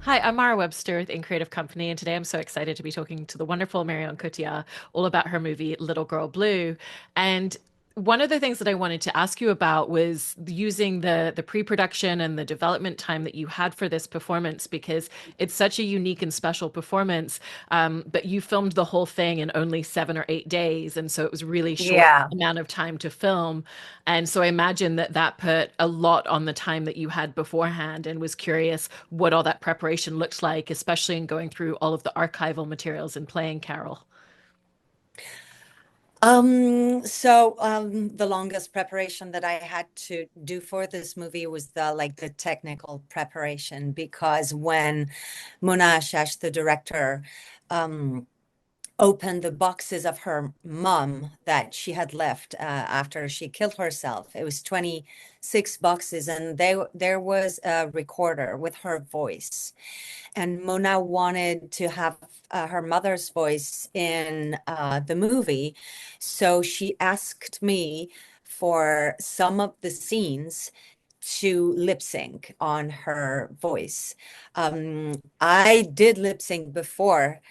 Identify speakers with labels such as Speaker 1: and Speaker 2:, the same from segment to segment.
Speaker 1: Hi, I'm Mara Webster with In Creative Company, and today I'm so excited to be talking to the wonderful Marion Cotillard all about her movie Little Girl Blue. And one of the things that I wanted to ask you about was using the pre-production and the development time that you had for this performance because it's such a unique and special performance. But you filmed the whole thing in only 7 or 8 days, and so it was really short
Speaker 2: Yeah.
Speaker 1: amount of time to film. And so I imagine that that put a lot on the time that you had beforehand and was curious what all that preparation looked like, especially in going through all of the archival materials and playing Carole.
Speaker 2: The longest preparation that I had to do for this movie was the technical preparation because when Mona Achache, the director, um opened the boxes of her mom that she had left after she killed herself. It was 26 boxes, and there was a recorder with her voice. And Mona wanted to have her mother's voice in the movie. So she asked me for some of the scenes to lip sync on her voice. I did lip sync before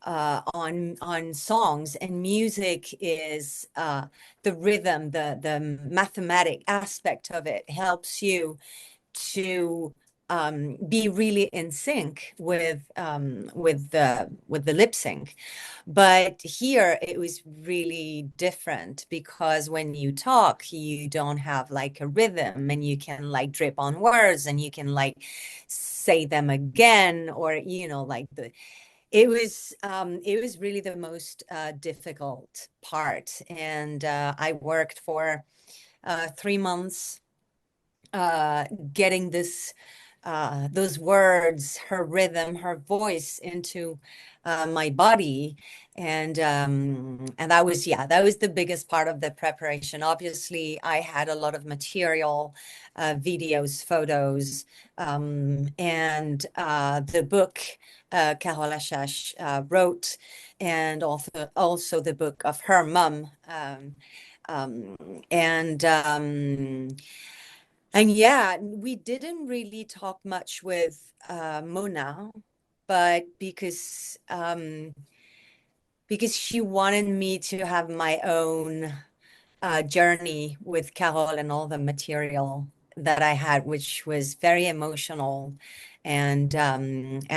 Speaker 2: on songs, and music is the rhythm, the mathematic aspect of it helps you to be really in sync with the lip sync. But here it was really different because when you talk, you don't have like a rhythm, and you can like drip on words, and you can like say them again, or like the it was really the most difficult part. And I worked for 3 months getting this those words, her rhythm, her voice into my body. And that was, yeah, that was the biggest part of the preparation. Obviously, I had a lot of material, videos, photos, and the book Carole Achache wrote, and also the book of her mom. Um, and and yeah, we didn't really talk much with Mona, but because she wanted me to have my own journey with Carole and all the material that I had, which was very emotional, and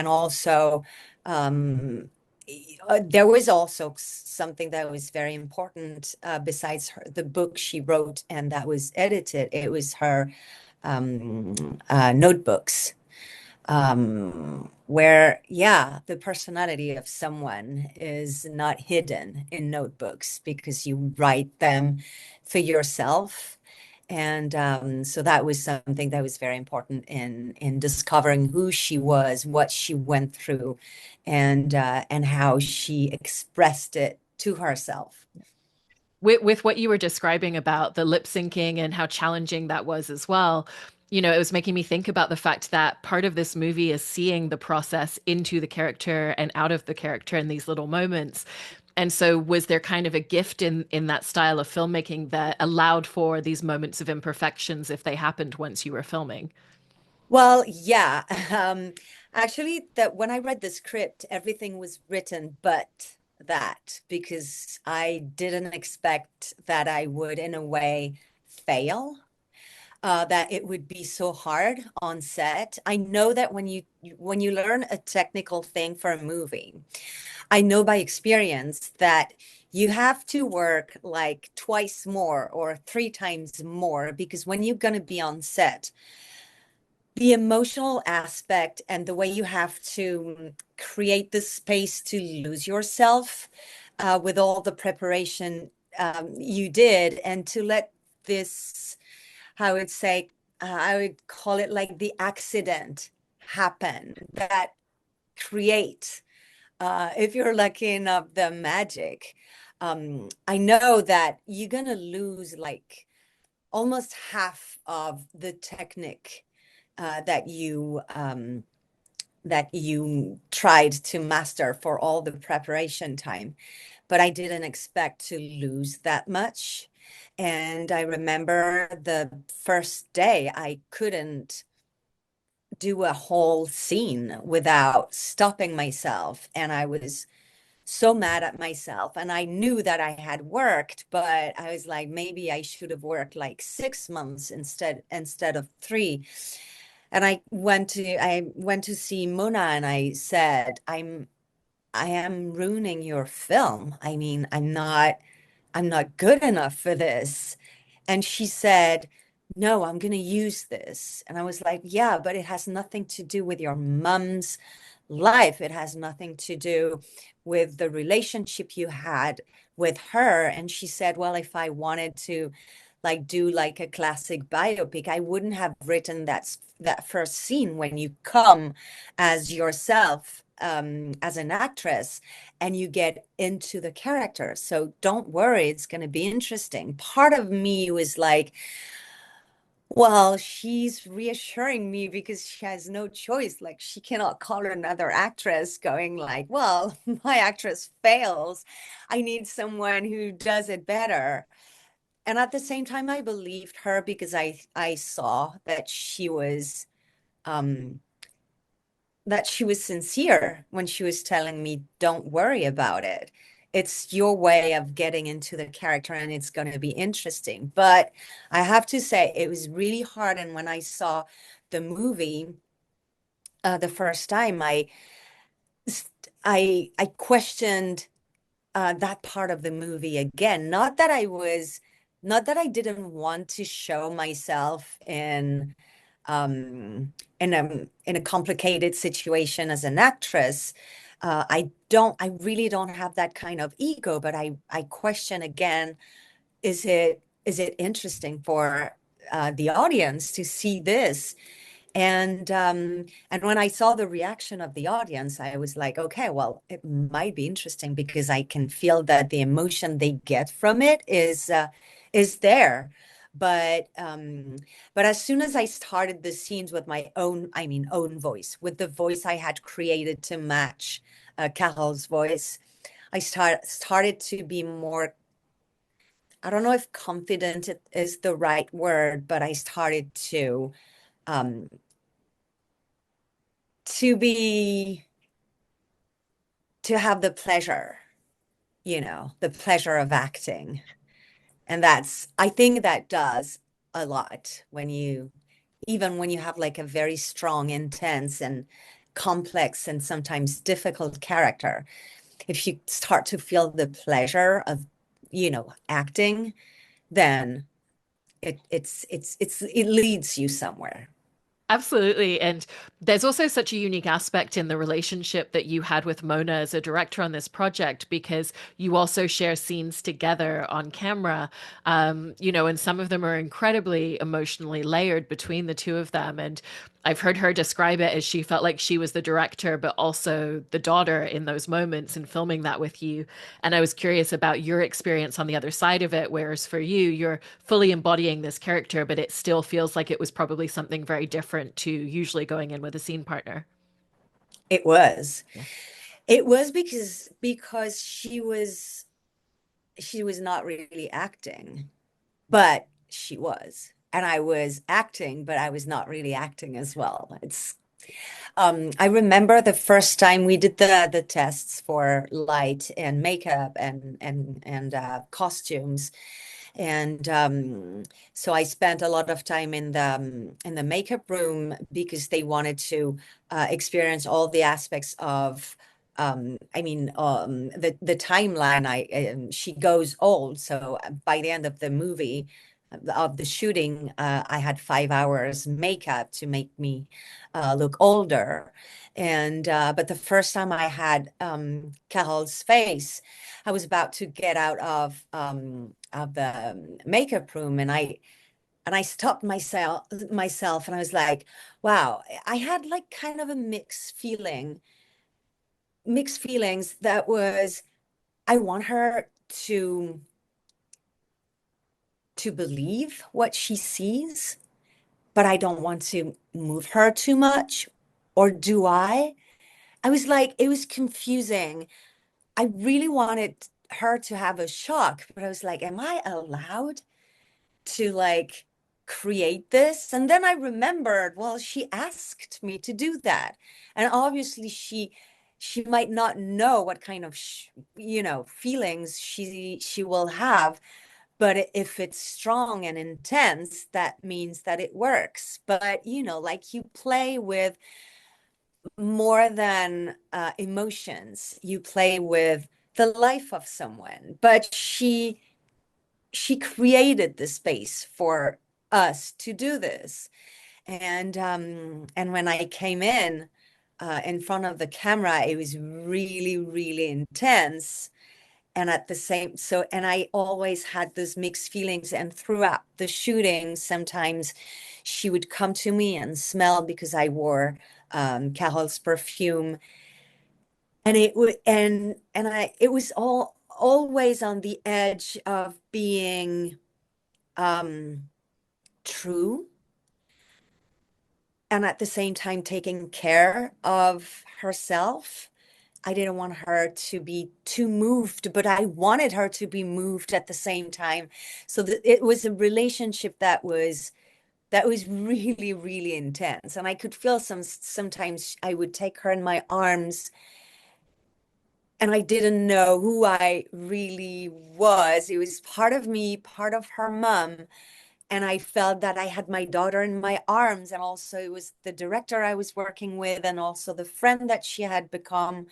Speaker 2: also um, there was also something that was very important besides the book she wrote and that was edited. It was her notebooks, where, yeah, the personality of someone is not hidden in notebooks because you write them for yourself. And so that was something that was very important in discovering who she was, what she went through, and how she expressed it to herself.
Speaker 1: With what you were describing about the lip syncing and how challenging that was as well, it was making me think about the fact that part of this movie is seeing the process into the character and out of the character in these little moments. And so was there kind of a gift in that style of filmmaking that allowed for these moments of imperfections if they happened once you were filming?
Speaker 2: Well, yeah. Actually, that when I read the script, everything was written but that, because I didn't expect that I would, in a way, fail, that it would be so hard on set. I know that when you learn a technical thing for a movie, I know by experience that you have to work like twice more or three times more, because when you're going to be on set, the emotional aspect and the way you have to create the space to lose yourself with all the preparation you did, and to let this, I would say, I would call it like the accident happen that create, if you're lucky enough, the magic. I know that you're gonna lose like almost half of the technique that you tried to master for all the preparation time. But I didn't expect to lose that much. And I remember the first day I couldn't do a whole scene without stopping myself. And I was so mad at myself. And I knew that I had worked, but I was like, maybe I should have worked like 6 months instead of 3. And I went to see Mona and I said, I am ruining your film. I mean, I'm not good enough for this. And she said, no, I'm going to use this. And I was like, yeah, but it has nothing to do with your mom's life. It has nothing to do with the relationship you had with her. And she said, well, if I wanted to like do like a classic biopic, I wouldn't have written that first scene when you come as yourself, as an actress, and you get into the character. So don't worry, it's going to be interesting. Part of me was like, well, she's reassuring me because she has no choice. Like, she cannot call another actress going like, well, my actress fails. I need someone who does it better. And at the same time, I believed her because I saw um that she was sincere when she was telling me, don't worry about it. It's your way of getting into the character and it's going to be interesting. But I have to say, it was really hard. And when I saw the movie the first time, I questioned that part of the movie again. Not that I didn't want to show myself um, in a complicated situation as an actress. I really don't have that kind of ego, but I question again, is it interesting for the audience to see this? And when I saw the reaction of the audience, I was like, okay, well, it might be interesting because I can feel that the emotion they get from it is there. But but as soon as I started the scenes with my own, I mean, own voice, with the voice I had created to match Carole's voice, I started to be more, I don't know if confident is the right word, but I started um, to be to have the pleasure, the pleasure of acting. And I think that does a lot even when you have like a very strong, intense, and complex and sometimes difficult character. If you start to feel the pleasure of, acting, then it leads you somewhere.
Speaker 1: Absolutely. And there's also such a unique aspect in the relationship that you had with Mona as a director on this project because you also share scenes together on camera. And some of them are incredibly emotionally layered between the two of them. And I've heard her describe it as she felt like she was the director, but also the daughter in those moments and filming that with you. And I was curious about your experience on the other side of it, whereas for you, you're fully embodying this character, but it still feels like it was probably something very different to usually going in with a scene partner.
Speaker 2: It was.
Speaker 1: Yeah.
Speaker 2: It was because she was not really acting, but she was. And I was acting, but I was not really acting as well. I remember the first time we did the tests for light and makeup and costumes. And so I spent a lot of time in the makeup room because they wanted to experience all the aspects of the timeline. She goes old, so by the end of the movie of the shooting, I had 5 hours makeup to make me look older. And but the first time I had Carole's face, I was about to get out of the makeup room, and I stopped myself and I was like, wow, I had like kind of a mixed feelings. That was, I want her to believe what she sees, but I don't want to move her too much. Or do I? I was like, it was confusing. I really wanted her to have a shock, but I was like, am I allowed to like create this. And then I remembered, well, she asked me to do that. And obviously she might not know what kind of feelings she will have, but if it's strong and intense, that means that it works. But like you play with more than emotions, you play with the life of someone. But she created the space for us to do this. And when I came in front of the camera, it was really, really intense. And at the same, so, and I always had those mixed feelings. And throughout the shooting, sometimes she would come to me and smell because I wore Carole's perfume. And it would, and I, it was all always on the edge of being um, true, and at the same time taking care of herself. I didn't want her to be too moved, but I wanted her to be moved at the same time. So it was a relationship that was really, really intense. And I could feel sometimes I would take her in my arms and I didn't know who I really was. It was part of me, part of her mom. And I felt that I had my daughter in my arms. And also, it was the director I was working with, and also the friend that she had become.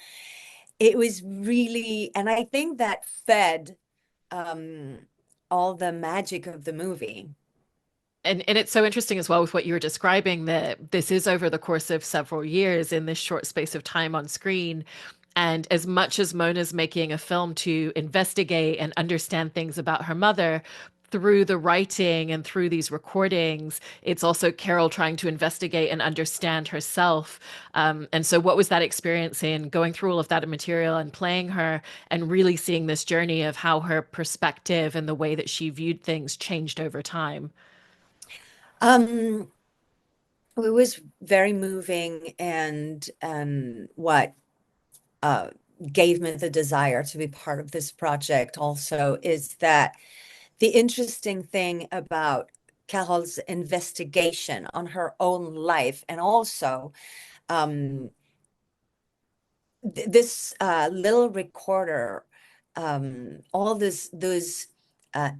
Speaker 2: It was really, and I think that fed um, all the magic of the movie.
Speaker 1: And it's so interesting as well with what you were describing that this is over the course of several years in this short space of time on screen. And as much as Mona's making a film to investigate and understand things about her mother, through the writing and through these recordings, it's also Carole trying to investigate and understand herself. And so, what was that experience in going through all of that material and playing her and really seeing this journey of how her perspective and the way that she viewed things changed over time?
Speaker 2: Um, it was very moving, and what uh, gave me the desire to be part of this project also is that the interesting thing about Carole's investigation on her own life, and also um, this little recorder, all this those uh,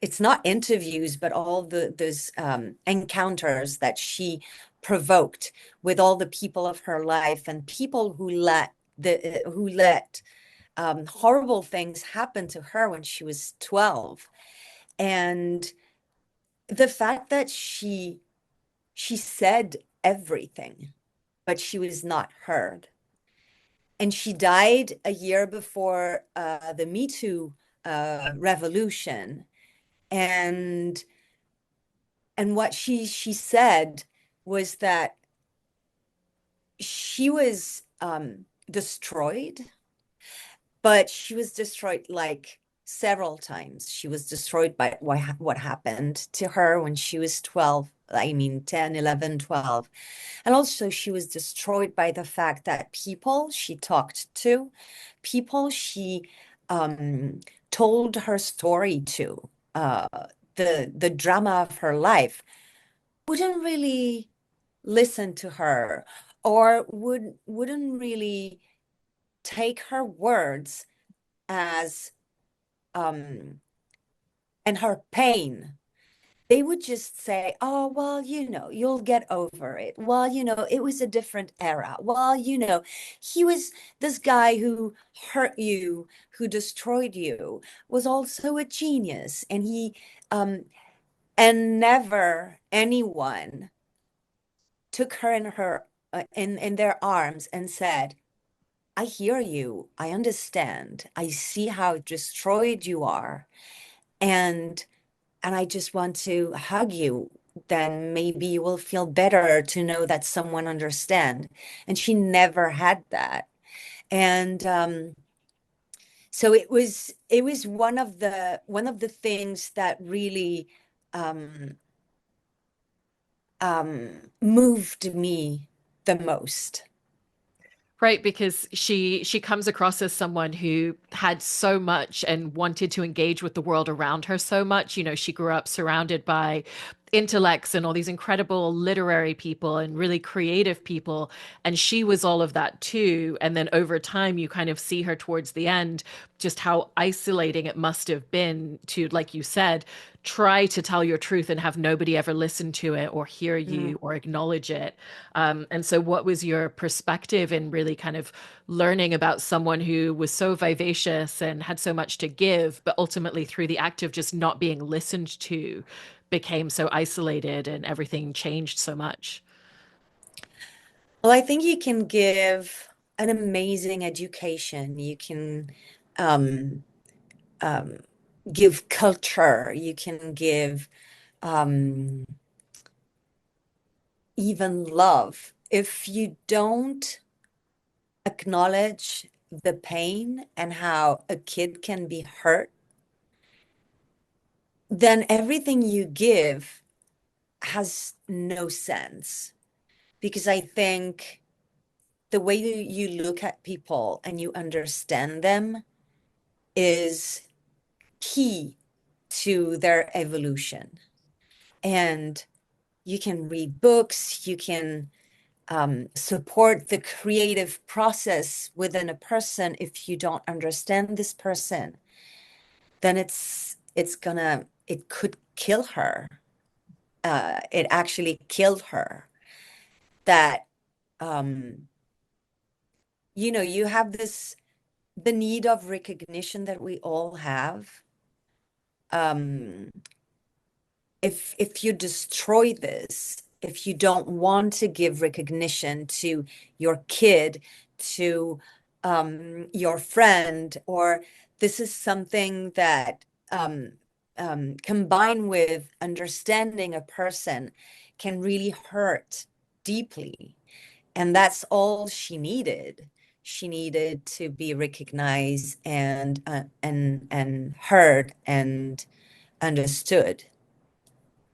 Speaker 2: it's not interviews, but all those encounters that she provoked with all the people of her life, and people who let horrible things happen to her when she was 12. And the fact that she said everything, but she was not heard. And she died a year before the Me Too revolution. And what she said was that she was destroyed, but she was destroyed like several times. She was destroyed by what happened to her when she was 12. I mean, 10, 11, 12. And also, she was destroyed by the fact that people she talked to, people she um, told her story to, the drama of her life, wouldn't really listen to her, or wouldn't really take her words as um and her pain. They would just say, oh, well, you'll get over it. Well, it was a different era. Well, he was this guy who hurt you, who destroyed you, was also a genius. Um, and never anyone took her in their arms and said, I hear you. I understand. I see how destroyed you are. And I just want to hug you. Then maybe you will feel better to know that someone understand. And she never had that. And so it was one of the things that really um, moved me the most.
Speaker 1: Right, because she comes across as someone who had so much and wanted to engage with the world around her so much. You know, she grew up surrounded by intellects and all these incredible literary people and really creative people, and she was all of that too. And then over time, you kind of see her towards the end, just how isolating it must have been to, like you said, try to tell your truth and have nobody ever listen to it or hear you or acknowledge it. And so, what was your perspective in really kind of learning about someone who was so vivacious and had so much to give, but ultimately, through the act of just not being listened to, became so isolated and everything changed so much?
Speaker 2: Well, I think you can give an amazing education. You can um, um, give culture. You can give um, even love. If you don't acknowledge the pain and how a kid can be hurt, then everything you give has no sense. Because I think the way you look at people and you understand them is key to their evolution. And you can read books, you can support the creative process within a person. If you don't understand this person, then it could kill her. It actually killed her. That um, you have the need of recognition that we all have. Um, if you destroy this, if you don't want to give recognition to your kid, to your friend, or this is something that combined with understanding a person can really hurt deeply. And that's all she needed. She needed to be recognized and heard and understood.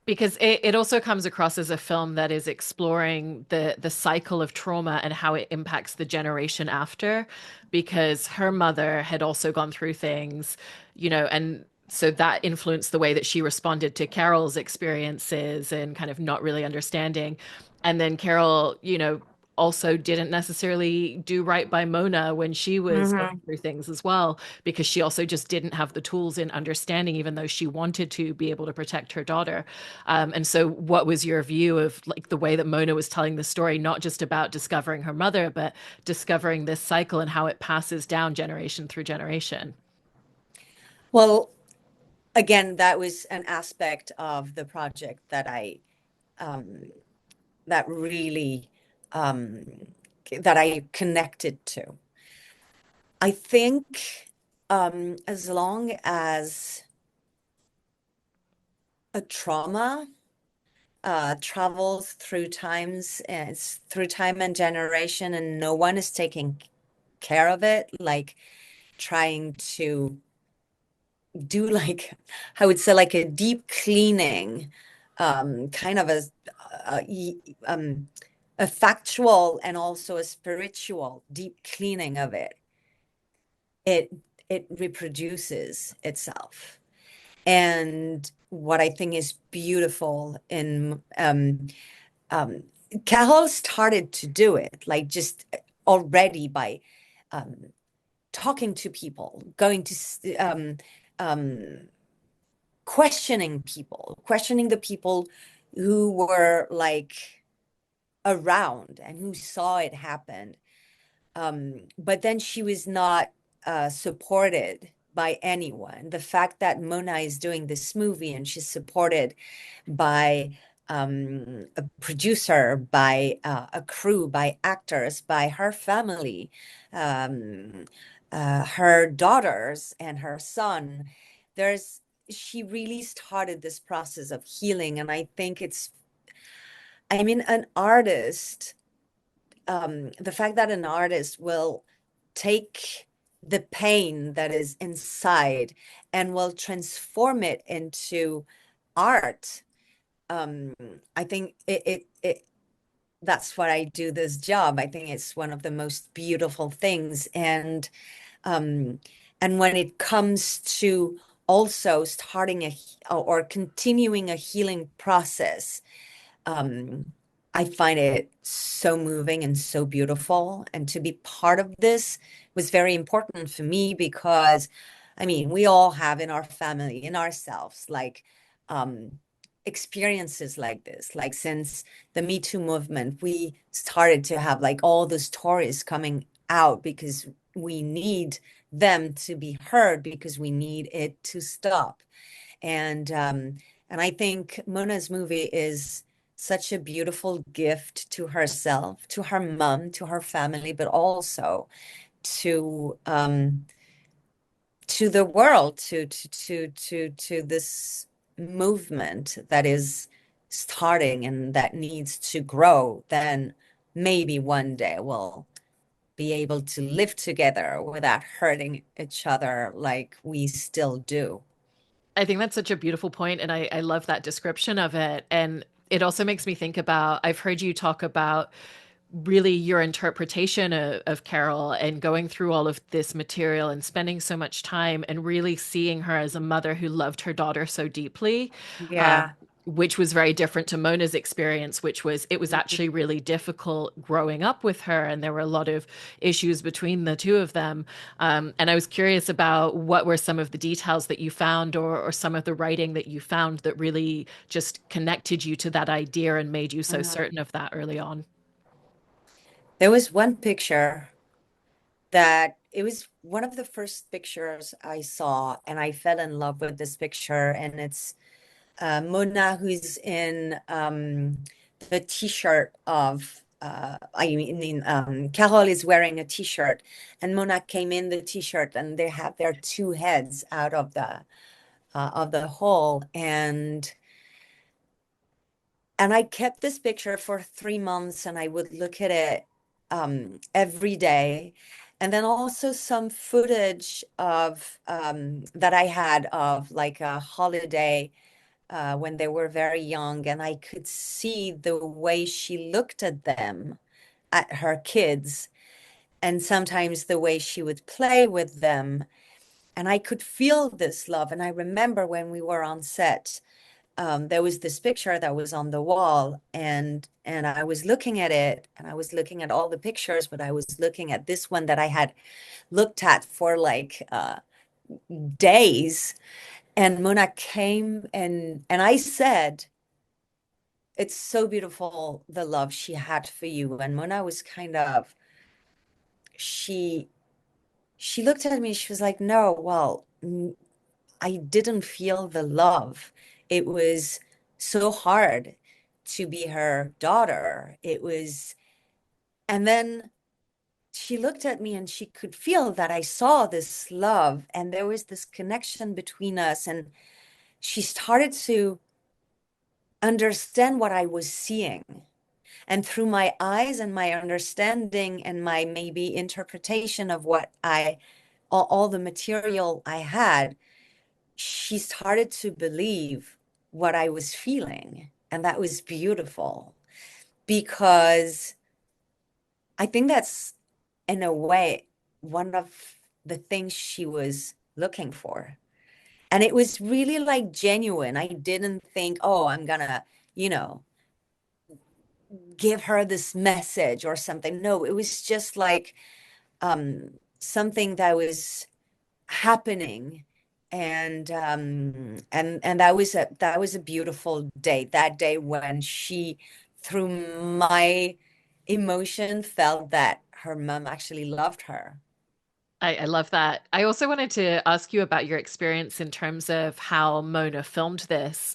Speaker 1: Because it also comes across as a film that is exploring the cycle of trauma and how it impacts the generation after, because her mother had also gone through things, you know, and so that influenced the way that she responded to Carole's experiences and kind of not really understanding. And then Carole, you know, also didn't necessarily do right by Mona when she was going
Speaker 2: Mhm.
Speaker 1: through things as well, because she also just didn't have the tools in understanding, even though she wanted to be able to protect her daughter. And so, what was your view of like the way that Mona was telling the story, not just about discovering her mother, but discovering this cycle and how it passes down generation through generation?
Speaker 2: Well, again, that was an aspect of the project um, that really um, that I connected to. I think as long as a trauma travels through through time and generation, and no one is taking care of it, like trying to do like I would say like a deep cleaning, kind of um, a factual and also a spiritual deep cleaning of it. It it reproduces itself. And what I think is beautiful in um, Carole started to do it, like just already by um, talking to people, going to um, questioning the people who were like around and who saw it happen. But then she was not supported by anyone. The fact that Mona is doing this movie and she's supported by a producer, by a crew, by actors, by her family, um, her daughters, and her son. There's She really started this process of healing, and I think I mean, an artist. The fact that an artist will take the pain that is inside and will transform it into art. Um, I think it that's what I do this job. I think it's one of the most beautiful things. Um, and when it comes to also starting or continuing a healing process, um, I find it so moving and so beautiful. And to be part of this was very important for me because, I mean, we all have in our family, in ourselves, like um, experiences like this. Like since the Me Too movement, we started to have like all the stories coming out because we need them to be heard because we need it to stop. And and I think Mona's movie is such a beautiful gift to herself, to her mom, to her family, but also to to the world, to this movement that is starting and that needs to grow. Then maybe one day we'll be able to live together without hurting each other like we still do.
Speaker 1: I think that's such a beautiful point, and I love that description of it. And it also makes me think about, I've heard you talk about really your interpretation of Carole and going through all of this material and spending so much time and really seeing her as a mother who loved her daughter so deeply,
Speaker 2: Yeah.
Speaker 1: which was very different to Mona's experience, which was it was
Speaker 2: Mhm.
Speaker 1: actually really difficult growing up with her, and there were a lot of issues between the two of them. And I was curious about what were some of the details that you found, or some of the writing that you found that really just connected you to that idea and made you so certain of that early on.
Speaker 2: There was one picture that it was one of the first pictures I saw, and I fell in love with this picture. And it's Mona who's in the t-shirt of, Carole is wearing a t-shirt, and Mona came in the t-shirt, and they have their two heads out of the hole, and I kept this picture for 3 months and I would look at it every day. And then also some footage of that I had of like a holiday when they were very young. And I could see the way she looked at them, at her kids, and sometimes the way she would play with them. And I could feel this love. And I remember when we were on set, there was this picture that was on the wall, and I was looking at it, and I was looking at all the pictures, but I was looking at this one that I had looked at for like days. And Mona came, and I said, "It's so beautiful the love she had for you." And Mona was kind of she she looked at me. She was like, "No, well, I didn't feel the love. It was so hard to be her daughter. It was, and then she looked at me and she could feel that I saw this love and there was this connection between us. And she started to understand what I was seeing. And through my eyes and my understanding and my maybe interpretation of all the material I had, she started to believe what I was feeling. And that was beautiful because I think that's, in a way, one of the things she was looking for. And it was really like genuine. I didn't think, oh, I'm gonna, you know, give her this message or something. No, it was just like something that was happening, and that was a beautiful day, that day when she, through my emotion, felt that her mom actually loved her.
Speaker 1: I love that. I also wanted to ask you about your experience in terms of how Mona filmed this,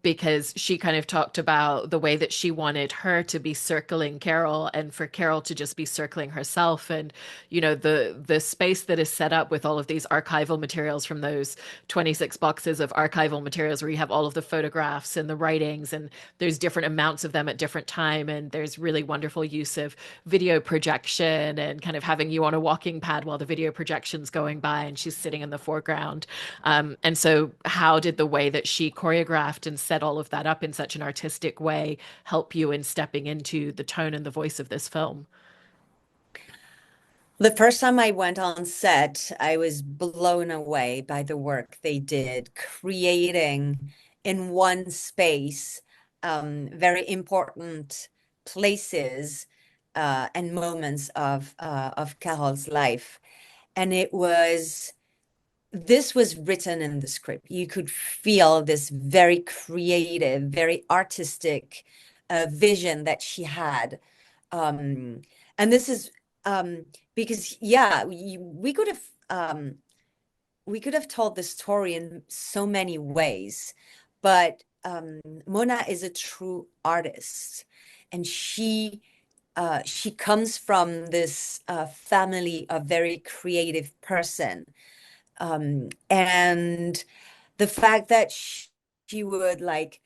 Speaker 1: because she kind of talked about the way that she wanted her to be circling Carole and for Carole to just be circling herself. And, the space that is set up with all of these archival materials from those 26 boxes of archival materials where you have all of the photographs and the writings, and there's different amounts of them at different time. And there's really wonderful use of video projection and kind of having you on a walking pad iPad while the video projection's going by and she's sitting in the foreground. And so, how did the way that she choreographed and set all of that up in such an artistic way help you in stepping into the tone and the voice of this film?
Speaker 2: The first time I went on set, I was blown away by the work they did, creating in one space very important places and moments of Carole's life. And this was written in the script. You could feel this very creative, very artistic vision that she had. And this is because, yeah, um, we could have told the story in so many ways, but Mona is a true artist, and she comes from this family of very creative person. And the fact that she would like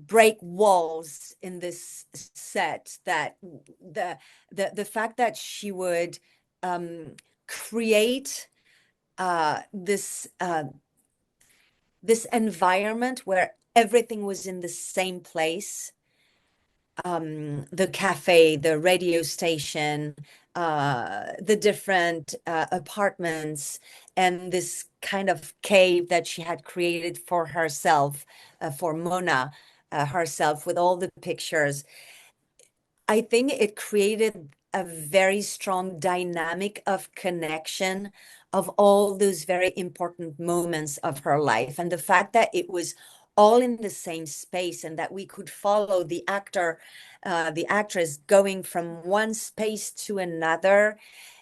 Speaker 2: break walls in this set, that the fact that she would create this environment where everything was in the same place, the cafe, the radio station, the different apartments, and this kind of cave that she had created for herself, for Mona herself, with all the pictures. I think it created a very strong dynamic of connection of all those very important moments of her life. And the fact that it was all in the same space and that we could follow the the actress going from one space to another,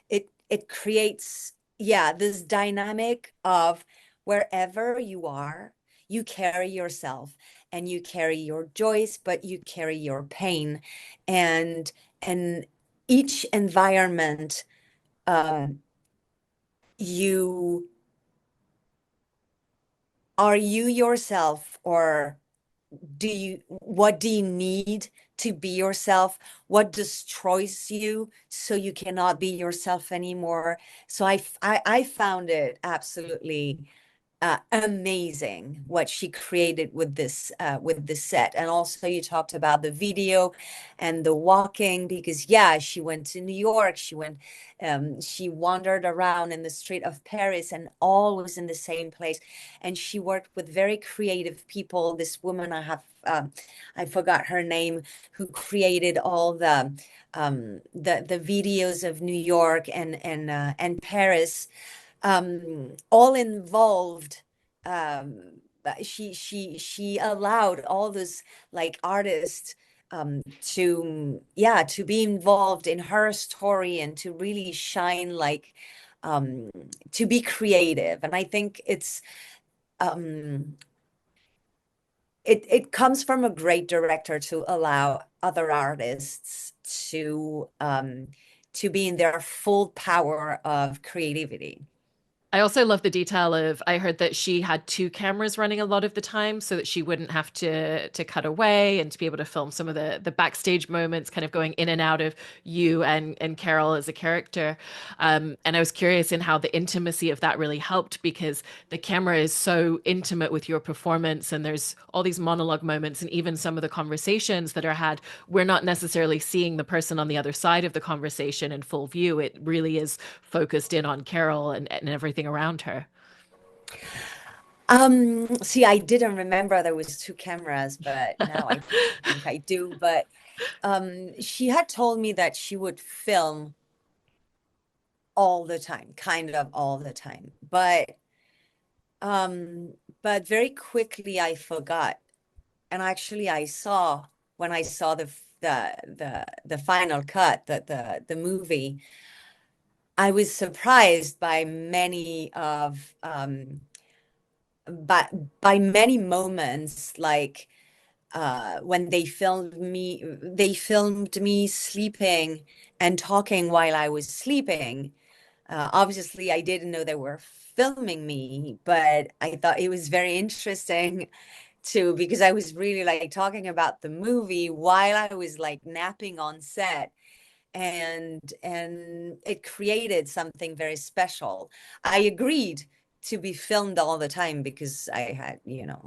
Speaker 2: it creates, yeah, this dynamic of wherever you are, you carry yourself and you carry your joys, but you carry your pain. And each environment, um, you are you yourself, or what do you need to be yourself? What destroys you so you cannot be yourself anymore? So I found it absolutely amazing what she created with this set. And also you talked about the video and the walking, because yeah, she went to New York, she wandered around in the street of Paris, and all was in the same place. And she worked with very creative people. This woman I forgot her name, who created all the videos of New York and Paris, all involved. She allowed all those like artists to be involved in her story and to really shine, like to be creative. And I think um it comes from a great director to allow other artists to be in their full power of creativity.
Speaker 1: I also love the detail of I heard that she had two cameras running a lot of the time so that she wouldn't have to cut away and to be able to film some of the backstage moments kind of going in and out of you and Carole as a character. And I was curious in how the intimacy of that really helped because the camera is so intimate with your performance and there's all these monologue moments and even some of the conversations that are had, we're not necessarily seeing the person on the other side of the conversation in full view. It really is focused in on Carole and everything around her.
Speaker 2: See, I didn't remember there was two cameras, but now I think I do. But she had told me that she would film all the time, kind of all the time. Um, but very quickly I forgot. And actually I saw, when I saw the final cut, the movie, I was surprised by many of by many moments, like when they filmed me sleeping and talking while I was sleeping. Obviously I didn't know they were filming me, but I thought it was very interesting too, because I was really like talking about the movie while I was like napping on set. and it created something very special. I agreed to be filmed all the time because I had,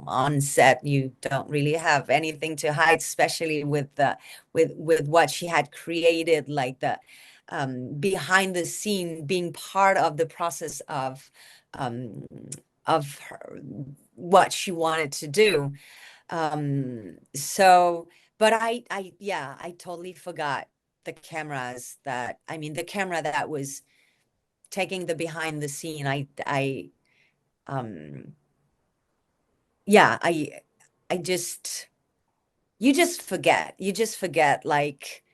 Speaker 2: on set, you don't really have anything to hide, especially with the with what she had created, like the behind the scene, being part of the process um, of her, what she wanted to do. So, but yeah, I totally forgot the cameras that, I mean, the camera that was taking the behind the scene. Um, yeah, I just, you just forget, like,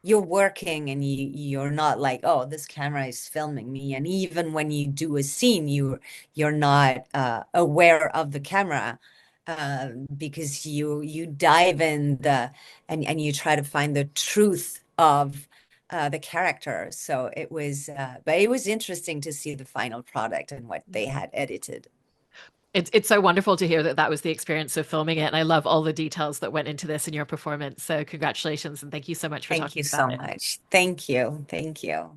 Speaker 2: you're working and you're not like, oh, this camera is filming me. And even when you do a scene, you're not aware of the camera, because you dive in the and you try to find the truth of the character. So it was, but it was interesting to see the final product and what they had edited.
Speaker 1: It's so wonderful to hear that that was the experience of filming it. And I love all the details that went into this in your performance. So congratulations and thank you so much for
Speaker 2: Thank
Speaker 1: talking
Speaker 2: you
Speaker 1: about
Speaker 2: so
Speaker 1: it.
Speaker 2: much. Thank you. Thank you.